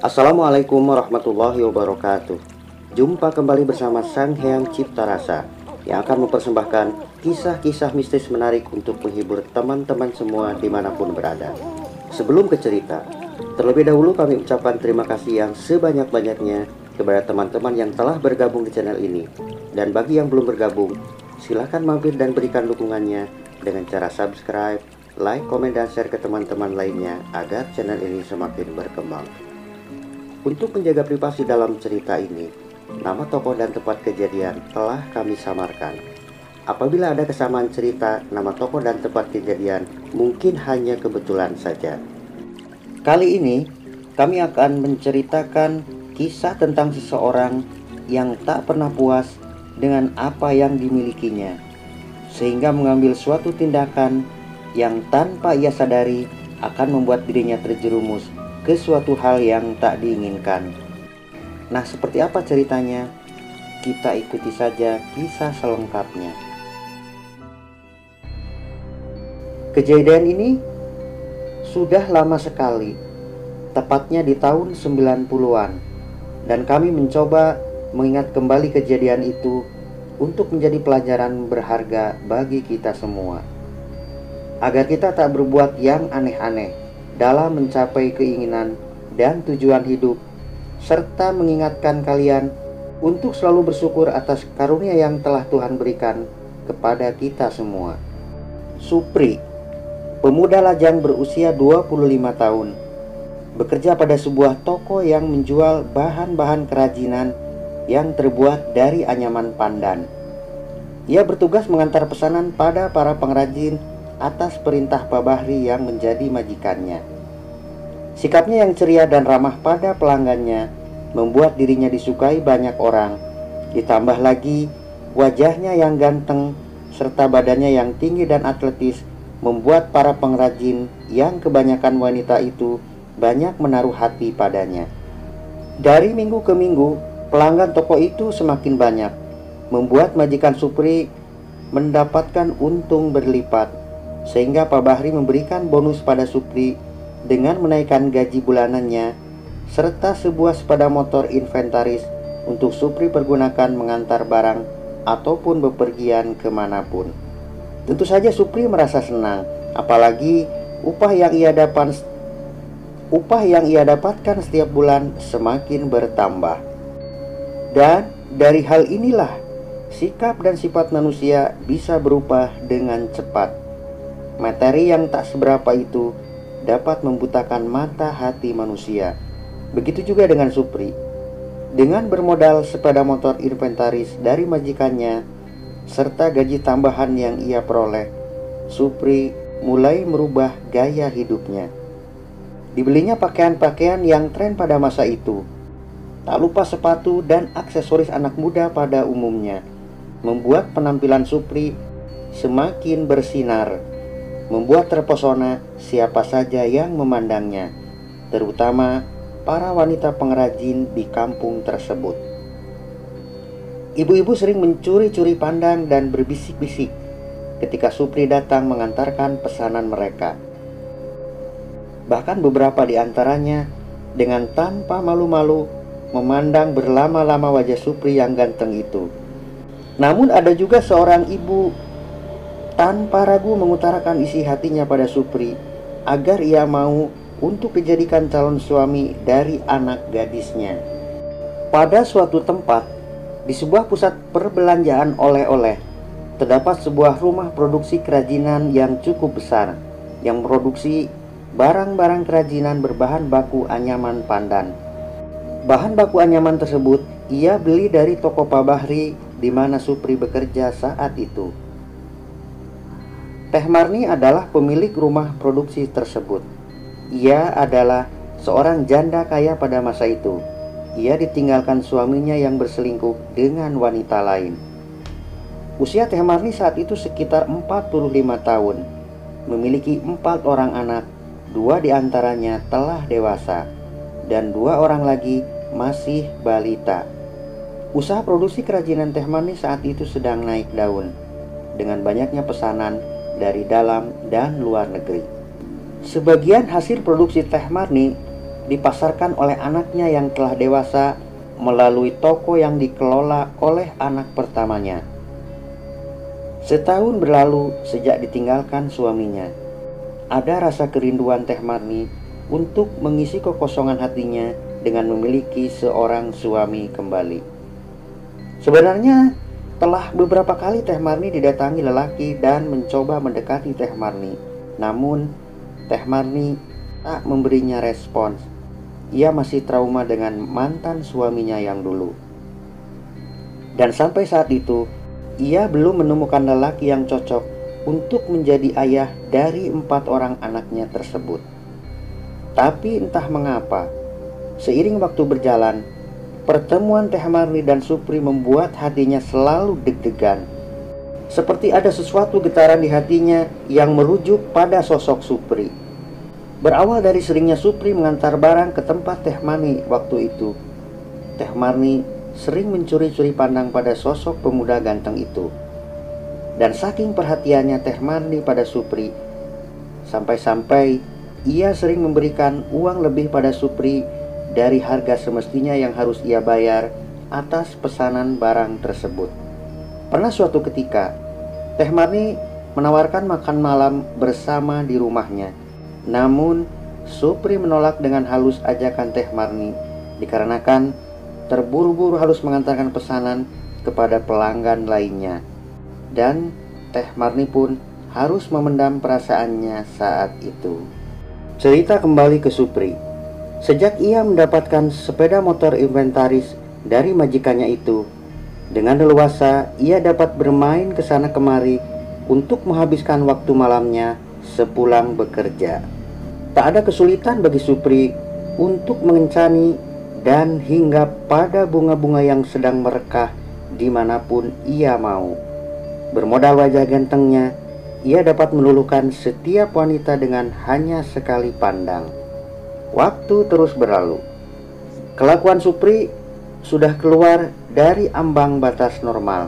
Assalamualaikum warahmatullahi wabarakatuh. Jumpa kembali bersama Sang Hyang Cipta Rasa yang akan mempersembahkan kisah-kisah mistis menarik untuk menghibur teman-teman semua dimanapun berada. Sebelum ke cerita, terlebih dahulu kami ucapkan terima kasih yang sebanyak-banyaknya kepada teman-teman yang telah bergabung di channel ini. Dan bagi yang belum bergabung, silahkan mampir dan berikan dukungannya dengan cara subscribe, like, komen, dan share ke teman-teman lainnya agar channel ini semakin berkembang. Untuk menjaga privasi dalam cerita ini, nama tokoh dan tempat kejadian telah kami samarkan. Apabila ada kesamaan cerita, nama tokoh dan tempat kejadian mungkin hanya kebetulan saja. Kali ini, kami akan menceritakan kisah tentang seseorang yang tak pernah puas dengan apa yang dimilikinya, sehingga mengambil suatu tindakan yang tanpa ia sadari akan membuat dirinya terjerumus ke suatu hal yang tak diinginkan. Nah, seperti apa ceritanya? Kita ikuti saja kisah selengkapnya. Kejadian ini sudah lama sekali, tepatnya di tahun 90-an, dan kami mencoba mengingat kembali kejadian itu untuk menjadi pelajaran berharga bagi kita semua, agar kita tak berbuat yang aneh-aneh dalam mencapai keinginan dan tujuan hidup, serta mengingatkan kalian untuk selalu bersyukur atas karunia yang telah Tuhan berikan kepada kita semua. Supri, pemuda lajang berusia 25 tahun, bekerja pada sebuah toko yang menjual bahan-bahan kerajinan yang terbuat dari anyaman pandan. Ia bertugas mengantar pesanan pada para pengrajin atas perintah Pak Bahri yang menjadi majikannya. Sikapnya yang ceria dan ramah pada pelanggannya membuat dirinya disukai banyak orang. Ditambah lagi wajahnya yang ganteng serta badannya yang tinggi dan atletis membuat para pengrajin yang kebanyakan wanita itu banyak menaruh hati padanya. Dari minggu ke minggu, pelanggan toko itu semakin banyak, membuat majikan Supri mendapatkan untung berlipat, sehingga Pak Bahri memberikan bonus pada Supri dengan menaikkan gaji bulanannya serta sebuah sepeda motor inventaris untuk Supri pergunakan mengantar barang ataupun bepergian kemanapun. Tentu saja Supri merasa senang, apalagi upah yang ia dapatkan setiap bulan semakin bertambah. Dan dari hal inilah sikap dan sifat manusia bisa berubah dengan cepat. Materi yang tak seberapa itu dapat membutakan mata hati manusia. Begitu juga dengan Supri. Dengan bermodal sepeda motor inventaris dari majikannya serta gaji tambahan yang ia peroleh, Supri mulai merubah gaya hidupnya. Dibelinya pakaian-pakaian yang tren pada masa itu. Tak lupa sepatu dan aksesoris anak muda pada umumnya, membuat penampilan Supri semakin bersinar, membuat terpesona siapa saja yang memandangnya, terutama para wanita pengrajin di kampung tersebut. Ibu-ibu sering mencuri-curi pandang dan berbisik-bisik ketika Supri datang mengantarkan pesanan mereka. Bahkan beberapa di antaranya dengan tanpa malu-malu memandang berlama-lama wajah Supri yang ganteng itu. Namun ada juga seorang ibu tanpa ragu mengutarakan isi hatinya pada Supri agar ia mau untuk dijadikan calon suami dari anak gadisnya. Pada suatu tempat, di sebuah pusat perbelanjaan oleh-oleh, terdapat sebuah rumah produksi kerajinan yang cukup besar, yang memproduksi barang-barang kerajinan berbahan baku anyaman pandan. Bahan baku anyaman tersebut ia beli dari toko Pak Bahri di mana Supri bekerja saat itu. Teh Marni adalah pemilik rumah produksi tersebut. Ia adalah seorang janda kaya pada masa itu. Ia ditinggalkan suaminya yang berselingkuh dengan wanita lain. Usia Teh Marni saat itu sekitar 45 tahun. Memiliki 4 orang anak, 2 diantaranya telah dewasa, dan 2 orang lagi masih balita. Usaha produksi kerajinan Teh Marni saat itu sedang naik daun, dengan banyaknya pesanan dari dalam dan luar negeri. Sebagian hasil produksi Teh Marni dipasarkan oleh anaknya yang telah dewasa melalui toko yang dikelola oleh anak pertamanya. Setahun berlalu sejak ditinggalkan suaminya. Ada rasa kerinduan Teh Marni untuk mengisi kekosongan hatinya dengan memiliki seorang suami kembali. Sebenarnya telah beberapa kali Teh Marni didatangi lelaki dan mencoba mendekati Teh Marni. Namun Teh Marni tak memberinya respons. Ia masih trauma dengan mantan suaminya yang dulu. Dan sampai saat itu, ia belum menemukan lelaki yang cocok untuk menjadi ayah dari 4 orang anaknya tersebut. Tapi entah mengapa, seiring waktu berjalan, pertemuan Teh Marni dan Supri membuat hatinya selalu deg-degan. Seperti ada sesuatu getaran di hatinya yang merujuk pada sosok Supri. Berawal dari seringnya Supri mengantar barang ke tempat Teh Marni waktu itu, Teh Marni sering mencuri-curi pandang pada sosok pemuda ganteng itu. Dan saking perhatiannya Teh Marni pada Supri, sampai-sampai ia sering memberikan uang lebih pada Supri dari harga semestinya yang harus ia bayar atas pesanan barang tersebut. Pernah suatu ketika, Teh Marni menawarkan makan malam bersama di rumahnya. Namun, Supri menolak dengan halus ajakan Teh Marni dikarenakan terburu-buru harus mengantarkan pesanan kepada pelanggan lainnya. Dan Teh Marni pun harus memendam perasaannya saat itu. Cerita kembali ke Supri. Sejak ia mendapatkan sepeda motor inventaris dari majikannya itu, dengan leluasa ia dapat bermain ke sana kemari untuk menghabiskan waktu malamnya sepulang bekerja. Tak ada kesulitan bagi Supri untuk mengencani dan hinggap pada bunga-bunga yang sedang merekah dimanapun ia mau. Bermodal wajah gantengnya, ia dapat meluluhkan setiap wanita dengan hanya sekali pandang. Waktu terus berlalu. Kelakuan Supri sudah keluar dari ambang batas normal.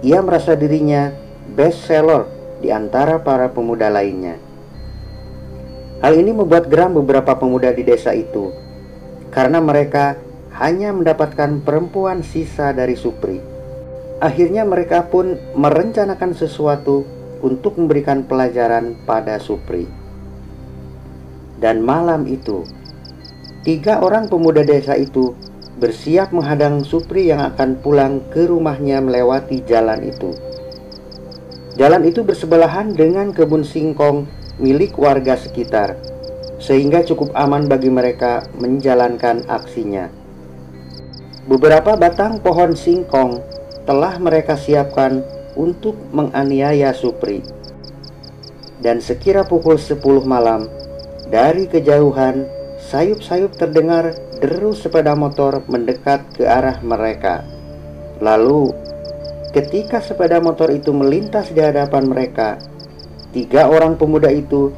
Ia merasa dirinya best seller di antara para pemuda lainnya. Hal ini membuat geram beberapa pemuda di desa itu, karena mereka hanya mendapatkan perempuan sisa dari Supri. Akhirnya mereka pun merencanakan sesuatu untuk memberikan pelajaran pada Supri. Dan malam itu, 3 orang pemuda desa itu bersiap menghadang Supri yang akan pulang ke rumahnya melewati jalan itu. Jalan itu bersebelahan dengan kebun singkong milik warga sekitar, sehingga cukup aman bagi mereka menjalankan aksinya. Beberapa batang pohon singkong telah mereka siapkan untuk menganiaya Supri. Dan sekira pukul 10 malam, dari kejauhan, sayup-sayup terdengar deru sepeda motor mendekat ke arah mereka. Lalu, ketika sepeda motor itu melintas di hadapan mereka, 3 orang pemuda itu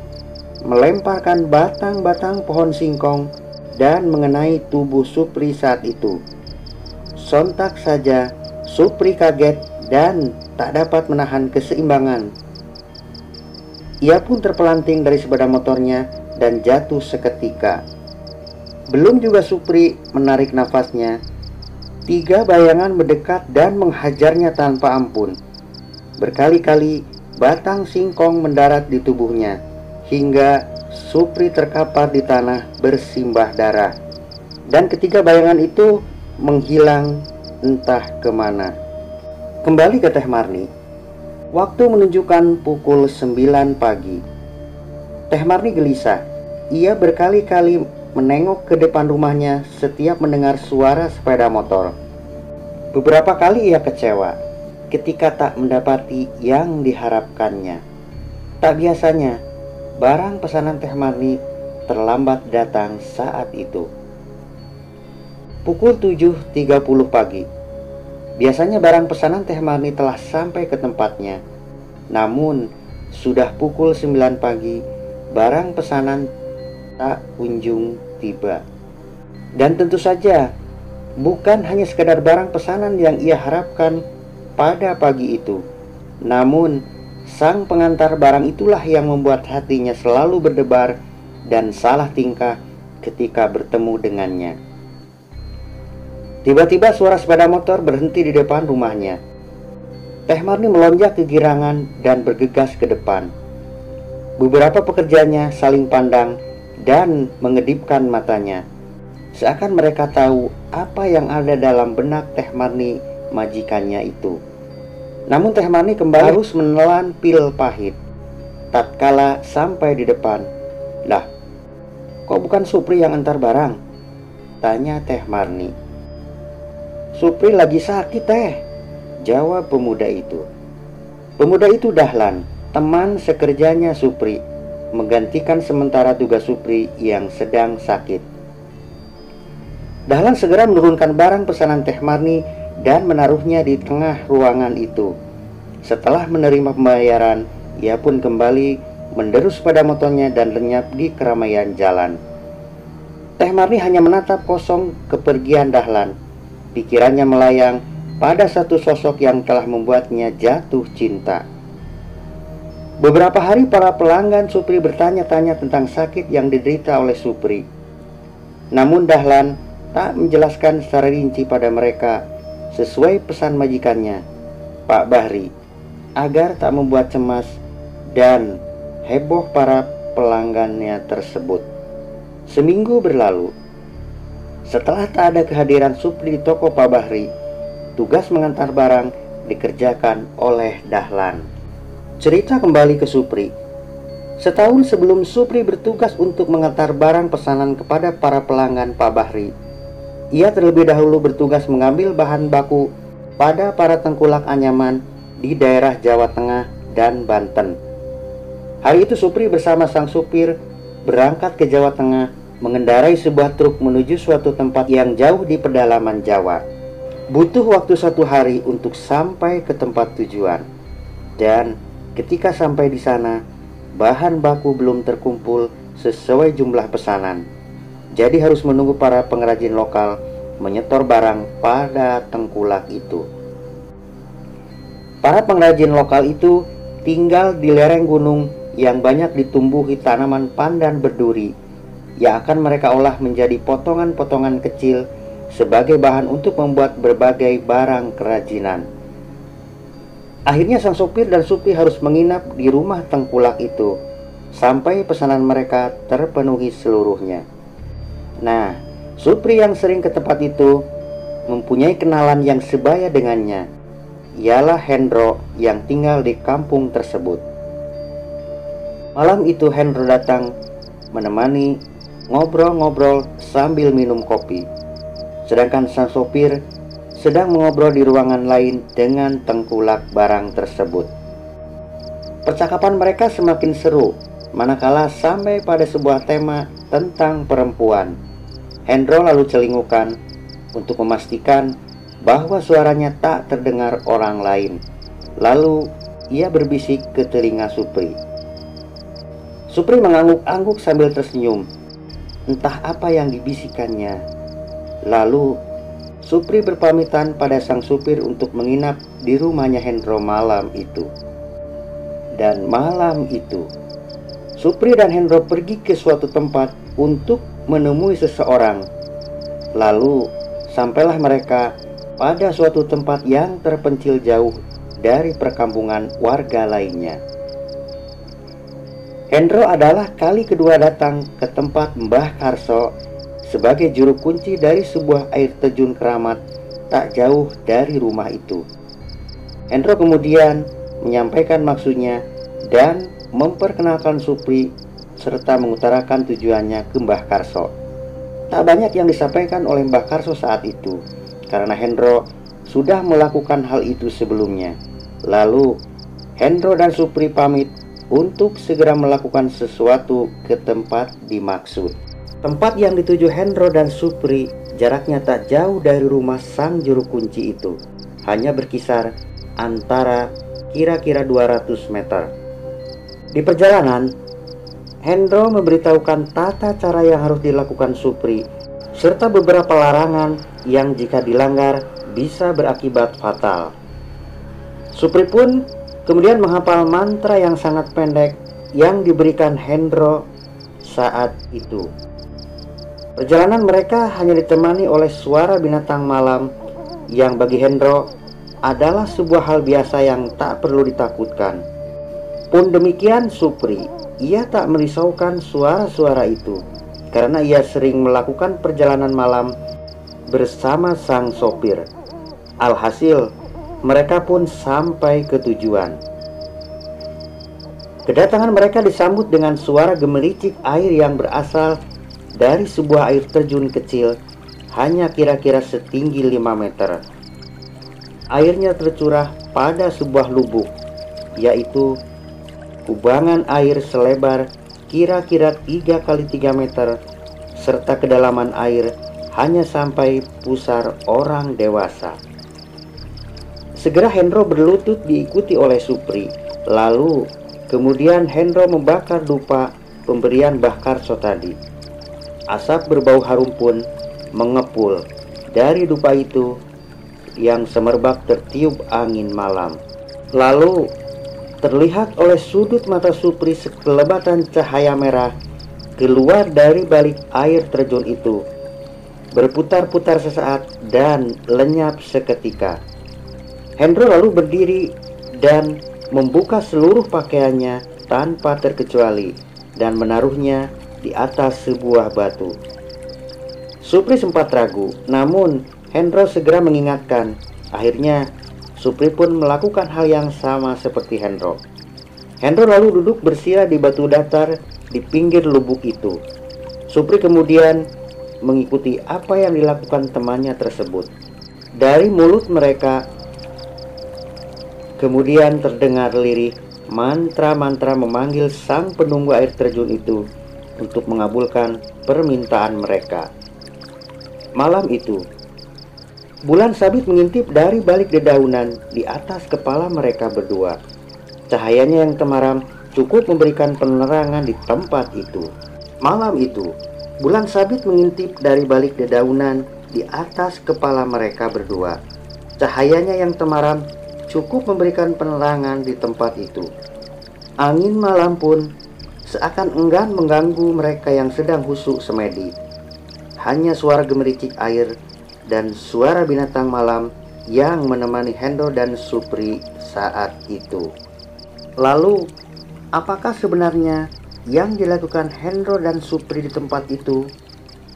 melemparkan batang-batang pohon singkong dan mengenai tubuh Supri saat itu. Sontak saja, Supri kaget dan tak dapat menahan keseimbangan. Ia pun terpelanting dari sepeda motornya dan jatuh seketika. Belum juga Supri menarik nafasnya, 3 bayangan mendekat dan menghajarnya tanpa ampun. Berkali-kali batang singkong mendarat di tubuhnya, hingga Supri terkapar di tanah bersimbah darah. Dan ketiga bayangan itu menghilang entah kemana. Kembali ke Teh Marni. Waktu menunjukkan pukul 9 pagi. Teh Marni gelisah. Ia berkali-kali menengok ke depan rumahnya setiap mendengar suara sepeda motor. Beberapa kali ia kecewa ketika tak mendapati yang diharapkannya. Tak biasanya, barang pesanan Teh Marni terlambat datang saat itu. Pukul 7.30 pagi. Biasanya barang pesanan Teh Marni telah sampai ke tempatnya. Namun, sudah pukul 9 pagi, barang pesanan tak kunjung tiba. Dan tentu saja, bukan hanya sekedar barang pesanan yang ia harapkan pada pagi itu. Namun, sang pengantar barang itulah yang membuat hatinya selalu berdebar dan salah tingkah ketika bertemu dengannya. Tiba-tiba suara sepeda motor berhenti di depan rumahnya. Teh Marni melonjak kegirangan dan bergegas ke depan. Beberapa pekerjanya saling pandang dan mengedipkan matanya, seakan mereka tahu apa yang ada dalam benak Teh Marni majikannya itu. Namun Teh Marni kembali harus menelan pil pahit tatkala sampai di depan. "Lah, kok bukan Supri yang antar barang?" tanya Teh Marni. "Supri lagi sakit, Teh," jawab pemuda itu. Pemuda itu Dahlan, teman sekerjanya Supri, menggantikan sementara tugas Supri yang sedang sakit. Dahlan segera menurunkan barang pesanan Teh Marni dan menaruhnya di tengah ruangan itu. Setelah menerima pembayaran, ia pun kembali menderu sepeda motornya dan lenyap di keramaian jalan. Teh Marni hanya menatap kosong kepergian Dahlan. Pikirannya melayang pada satu sosok yang telah membuatnya jatuh cinta. Beberapa hari para pelanggan Supri bertanya-tanya tentang sakit yang diderita oleh Supri. Namun Dahlan tak menjelaskan secara rinci pada mereka sesuai pesan majikannya, Pak Bahri, agar tak membuat cemas dan heboh para pelanggannya tersebut. Seminggu berlalu. Setelah tak ada kehadiran Supri di toko Pak Bahri, tugas mengantar barang dikerjakan oleh Dahlan. Cerita kembali ke Supri. Setahun sebelum Supri bertugas untuk mengantar barang pesanan kepada para pelanggan Pak Bahri, ia terlebih dahulu bertugas mengambil bahan baku pada para tengkulak anyaman di daerah Jawa Tengah dan Banten. Hari itu Supri bersama sang supir berangkat ke Jawa Tengah mengendarai sebuah truk menuju suatu tempat yang jauh di pedalaman Jawa. Butuh waktu 1 hari untuk sampai ke tempat tujuan. Dan ketika sampai di sana, bahan baku belum terkumpul sesuai jumlah pesanan. Jadi harus menunggu para pengrajin lokal menyetor barang pada tengkulak itu. Para pengrajin lokal itu tinggal di lereng gunung yang banyak ditumbuhi tanaman pandan berduri yang akan mereka olah menjadi potongan-potongan kecil sebagai bahan untuk membuat berbagai barang kerajinan. Akhirnya sang sopir dan Supri harus menginap di rumah tengkulak itu sampai pesanan mereka terpenuhi seluruhnya. Nah, Supri yang sering ke tempat itu mempunyai kenalan yang sebaya dengannya. Ialah Hendro yang tinggal di kampung tersebut. Malam itu Hendro datang menemani ngobrol-ngobrol sambil minum kopi, sedangkan sang sopir sedang mengobrol di ruangan lain dengan tengkulak barang tersebut. Percakapan mereka semakin seru manakala sampai pada sebuah tema tentang perempuan. Hendro lalu celingukan untuk memastikan bahwa suaranya tak terdengar orang lain. Lalu ia berbisik ke telinga Supri. Supri mengangguk-angguk sambil tersenyum. Entah apa yang dibisikannya. Lalu Supri berpamitan pada sang supir untuk menginap di rumahnya Hendro malam itu. Dan malam itu Supri dan Hendro pergi ke suatu tempat untuk menemui seseorang. Lalu sampailah mereka pada suatu tempat yang terpencil jauh dari perkampungan warga lainnya. Hendro adalah kali kedua datang ke tempat Mbah Karso sebagai juru kunci dari sebuah air terjun keramat tak jauh dari rumah itu. Hendro kemudian menyampaikan maksudnya dan memperkenalkan Supri serta mengutarakan tujuannya ke Mbah Karso. Tak banyak yang disampaikan oleh Mbah Karso saat itu, karena Hendro sudah melakukan hal itu sebelumnya. Lalu Hendro dan Supri pamit untuk segera melakukan sesuatu ke tempat dimaksud. Tempat yang dituju Hendro dan Supri jaraknya tak jauh dari rumah sang juru kunci itu, hanya berkisar antara kira-kira 200 meter. Di perjalanan, Hendro memberitahukan tata cara yang harus dilakukan Supri, serta beberapa larangan yang jika dilanggar bisa berakibat fatal. Supri pun kemudian menghafal mantra yang sangat pendek yang diberikan Hendro saat itu. Perjalanan mereka hanya ditemani oleh suara binatang malam yang bagi Hendro adalah sebuah hal biasa yang tak perlu ditakutkan. Pun demikian Supri, ia tak merisaukan suara-suara itu karena ia sering melakukan perjalanan malam bersama sang sopir. Alhasil, mereka pun sampai ke tujuan. Kedatangan mereka disambut dengan suara gemericik air yang berasal dari sebuah air terjun kecil, hanya kira-kira setinggi 5 meter. Airnya tercurah pada sebuah lubuk, yaitu kubangan air selebar kira-kira 3 kali 3 meter, serta kedalaman air hanya sampai pusar orang dewasa. Segera Hendro berlutut diikuti oleh Supri. Lalu kemudian Hendro membakar dupa pemberian Mbah Karso tadi. Asap berbau harum pun mengepul dari dupa itu yang semerbak tertiup angin malam. Lalu terlihat oleh sudut mata Supri sekelebatan cahaya merah keluar dari balik air terjun itu, berputar-putar sesaat dan lenyap seketika. Hendro lalu berdiri dan membuka seluruh pakaiannya tanpa terkecuali dan menaruhnya di atas sebuah batu. Supri sempat ragu, namun Hendro segera mengingatkan. Akhirnya Supri pun melakukan hal yang sama seperti Hendro. Hendro lalu duduk bersila di batu datar di pinggir lubuk itu. Supri kemudian mengikuti apa yang dilakukan temannya tersebut. Dari mulut mereka kemudian terdengar lirih mantra-mantra memanggil sang penunggu air terjun itu untuk mengabulkan permintaan mereka. Malam itu, bulan sabit mengintip dari balik dedaunan di atas kepala mereka berdua. Cahayanya yang temaram cukup memberikan penerangan di tempat itu. Malam itu, bulan sabit mengintip dari balik dedaunan di atas kepala mereka berdua. Cahayanya yang temaram cukup memberikan penerangan di tempat itu. Angin malam pun seakan enggan mengganggu mereka yang sedang husyuk semedi. Hanya suara gemericik air dan suara binatang malam yang menemani Hendro dan Supri saat itu. Lalu, apakah sebenarnya yang dilakukan Hendro dan Supri di tempat itu?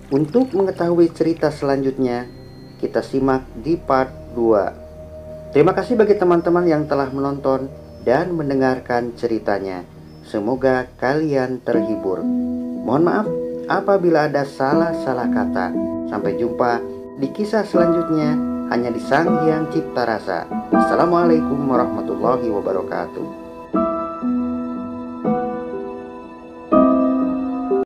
Untuk mengetahui cerita selanjutnya, kita simak di part 2. Terima kasih bagi teman-teman yang telah menonton dan mendengarkan ceritanya. Semoga kalian terhibur. Mohon maaf apabila ada salah-salah kata. Sampai jumpa di kisah selanjutnya hanya di Sang Hyang Cipta Rasa. Assalamualaikum warahmatullahi wabarakatuh.